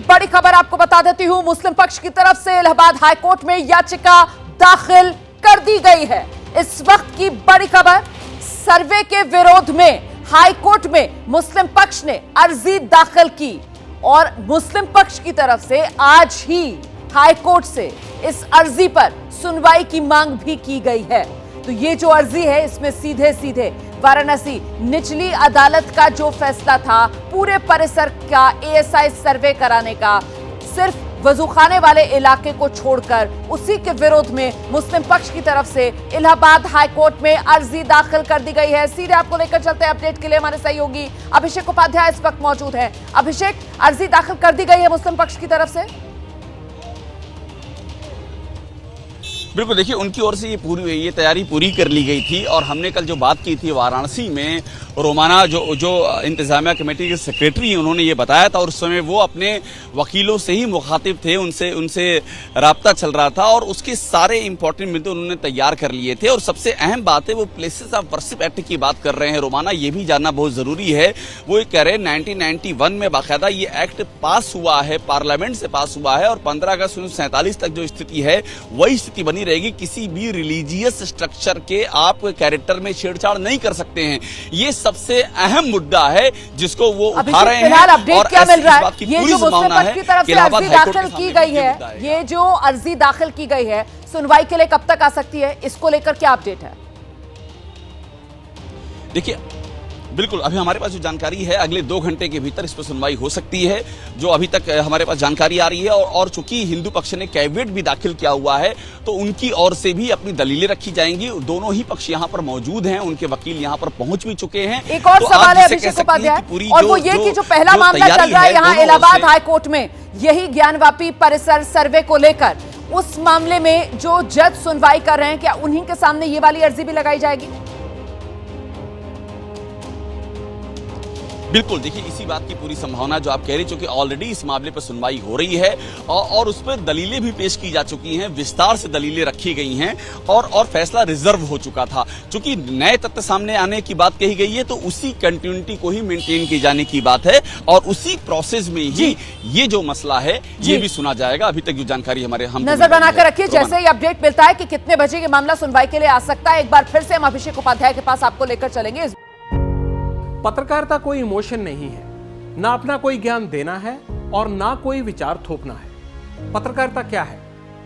बड़ी खबर आपको बता देती हूं, मुस्लिम पक्ष की तरफ से इलाहाबाद हाईकोर्ट में याचिका दाखिल कर दी गई है। इस वक्त की बड़ी खबर, सर्वे के विरोध में हाईकोर्ट में मुस्लिम पक्ष ने अर्जी दाखिल की और मुस्लिम पक्ष की तरफ से आज ही हाईकोर्ट से इस अर्जी पर सुनवाई की मांग भी की गई है। तो ये जो अर्जी है, इसमें सीधे सीधे वाराणसी निचली अदालत का जो फैसला था पूरे परिसर का एएसआई सर्वे कराने का, सिर्फ वजूखाने वाले इलाके को छोड़कर, उसी के विरोध में मुस्लिम पक्ष की तरफ से इलाहाबाद हाईकोर्ट में अर्जी दाखिल कर दी गई है। सीधे आपको लेकर चलते हैं अपडेट के लिए, हमारे सहयोगी अभिषेक उपाध्याय इस वक्त मौजूद है। अभिषेक, अर्जी दाखिल कर दी गई है मुस्लिम पक्ष की तरफ से? बिल्कुल, देखिए उनकी ओर से ये तैयारी पूरी कर ली गई थी और हमने कल जो बात की थी वाराणसी में, रोमाना जो इंतजामिया कमेटी के सेक्रेटरी हैं, उन्होंने ये बताया था और उस समय वो अपने वकीलों से ही मुखातिब थे, उनसे राब्ता चल रहा था और उसके सारे इंपॉर्टेंट मुद्दे उन्होंने तैयार कर लिए थे। और सबसे अहम बात है, वो प्लेसेस ऑफ वर्शिप एक्ट की बात कर रहे हैं रोमाना, ये भी जानना बहुत जरूरी है। वो ये कह रहे हैं 1991 में बाकायदा ये एक्ट पास हुआ है, पार्लियामेंट से पास हुआ है और 15 अगस्त 1947 तक जो स्थिति है वही स्थिति बनी रहेगी। किसी भी रिलीजियस स्ट्रक्चर के आप कैरेक्टर में छेड़छाड़ नहीं कर सकते हैं। ये सबसे अहम मुद्दा है जिसको वो उठा रहे हैं। अपडेट क्या मिल रहा है? ये जो मुस्लिम पक्ष की तरफ से अर्जी दाखिल की गई है, ये जो अर्जी दाखिल की गई है, सुनवाई के लिए कब तक आ सकती है? इसको लेकर क्या अपडेट है? देखिए, बिल्कुल, अभी हमारे पास जो जानकारी है अगले 2 घंटे के भीतर इस पर सुनवाई हो सकती है, जो अभी तक हमारे पास जानकारी आ रही है। और चूंकि हिंदू पक्ष ने कैविएट भी दाखिल किया हुआ है, तो उनकी ओर से भी अपनी दलीलें रखी जाएंगी। दोनों ही पक्ष यहां पर मौजूद हैं, उनके वकील यहां पर पहुंच भी चुके हैं। एक और सवाल है अभिषेक उपाध्याय, और वो ये कि जो पहला मामला चल रहा है यहाँ इलाहाबाद हाईकोर्ट में, यही ज्ञानवापी परिसर सर्वे को लेकर, उस मामले में जो जज सुनवाई कर रहे हैं, क्या उन्हीं के सामने ये वाली अर्जी भी लगाई जाएगी? बिल्कुल, देखिए इसी बात की पूरी संभावना जो आप कह रही, चूंकि ऑलरेडी इस मामले पर सुनवाई हो रही है और उस पर दलीलें भी पेश की जा चुकी हैं, विस्तार से दलीलें रखी गई हैं और फैसला रिजर्व हो चुका था। चूंकि नए तथ्य सामने आने की बात कही गई है, तो उसी कंटिन्यूटी को ही मेंटेन की जाने की बात है और उसी प्रोसेस में ही ये जो मसला है ये भी सुना जाएगा। अभी तक जो जानकारी हमारे हम नजर बनाकर रखिए, जैसे ही अपडेट मिलता है कि कितने बजे ये मामला सुनवाई के लिए आ सकता है, एक बार फिर से हम अभिषेक उपाध्याय के पास आपको लेकर चलेंगे। पत्रकारिता कोई इमोशन नहीं है, ना अपना कोई ज्ञान देना है और ना कोई विचार थोपना है। पत्रकारिता क्या है?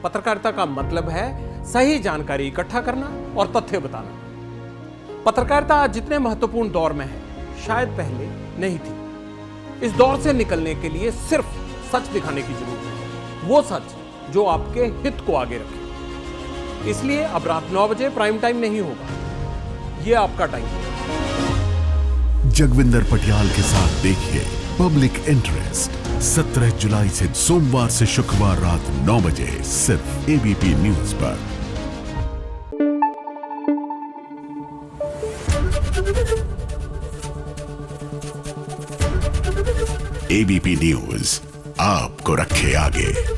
पत्रकारिता का मतलब है सही जानकारी इकट्ठा करना और तथ्य बताना। पत्रकारिता आज जितने महत्वपूर्ण दौर में है, शायद पहले नहीं थी। इस दौर से निकलने के लिए सिर्फ सच दिखाने की जरूरत है, वो सच जो आपके हित को आगे रखे। इसलिए अब रात 9 बजे प्राइम टाइम नहीं होगा, ये आपका टाइम है। जगविंदर पटियाल के साथ देखिए पब्लिक इंटरेस्ट 17 जुलाई से सोमवार से शुक्रवार रात 9 बजे सिर्फ एबीपी न्यूज पर। एबीपी न्यूज आपको रखे आगे।